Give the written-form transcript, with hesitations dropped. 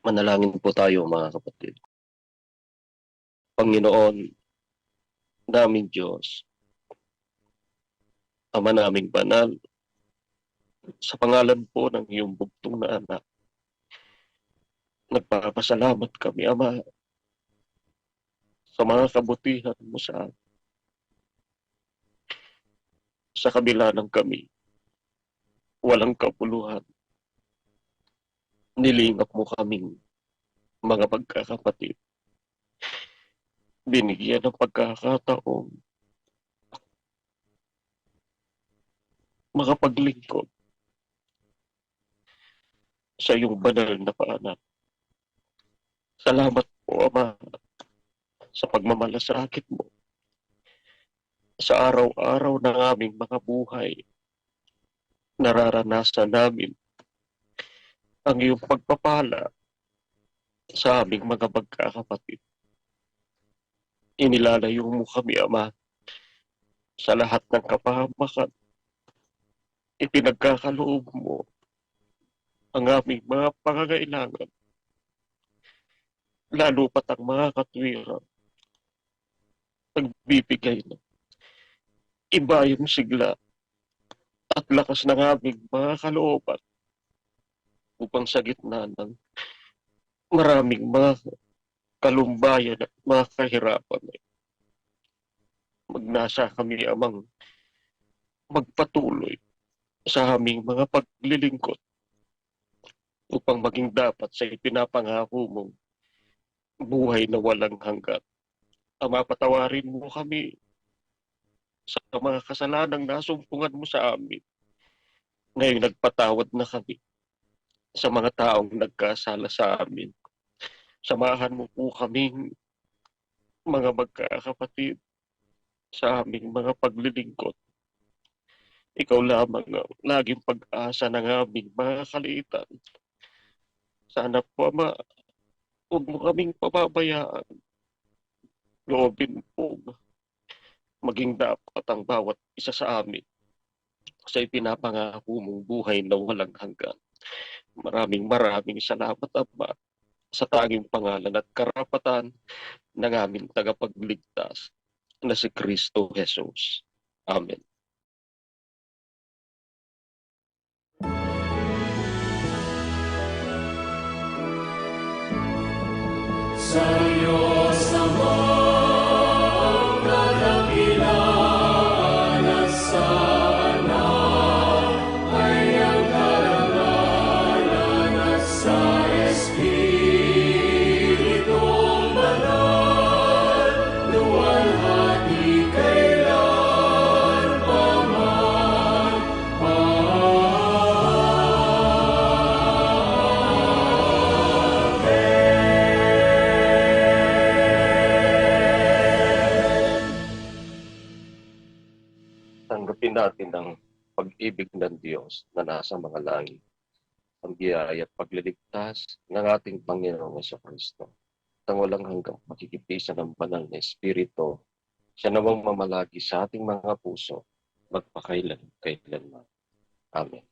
Manalangin po tayo mga kapatid. Panginoon naming Diyos, Ama naming banal, sa pangalan po ng iyong bugtong na anak, nagpapasalamat kami, Ama, sa mga kabutihan mo sa amin. Sa kabila ng kami, walang kapuluhan. Nilingap mo kaming mga pagkakapatid. Binigyan ng pagkakataong makapaglingkod sa iyong banal na paanan. Salamat po, Ama, sa pagmamalasakit mo sa araw-araw ng aming mga buhay. Nararanasan namin ang iyong pagpapala sa aming mga pagkakapatid. Inilalayo mo kami, Ama, sa lahat ng kapahamakan. Ipinagkakaloob mo ang aming mga pangangailangan, lalo pat ang mga katwiran, nagbibigay ng ibayong sigla at lakas ng aming mga kalooban upang sa gitna ng maraming mga kalumbayan at mga kahirapan, magnasa kami, Amang, magpatuloy sa aming mga paglilingkod upang maging dapat sa ipinapangako mong buhay na walang hanggan. Ama, patawarin mo kami sa mga kasalanang nasumpungan mo sa amin. Ngayon nagpatawad na kami sa mga taong nagkasala sa amin. Samahan mo po kaming mga magkakapatid sa aming mga paglilingkod. Ikaw lamang ang laging pag-asa ng aming mga kaliitan. Sana po, Ama, huwag mo kaming pababayaan. Loobin po maging dapat ang bawat isa sa amin sa ipinapangako mong buhay na walang hanggan. Maraming salamat, Ama, sa tanging pangalan at karapatan ng aming tagapagligtas na si Kristo Jesus. Amen. Sa Diyos Amang kadakilaan at sa Anak ay ang karangalan at sa Espiritong Banal, luwalhati kailan paman. Tanggapin natin ang pag-ibig ng Diyos na nasa mga langit, ang biyaya at pagliligtas ng ating Panginoong Kristo. Ang walang hanggang makikipisan ng banal na Espiritu, siya namang mamalagi sa ating mga puso, magpakailan-kailanman. Amen.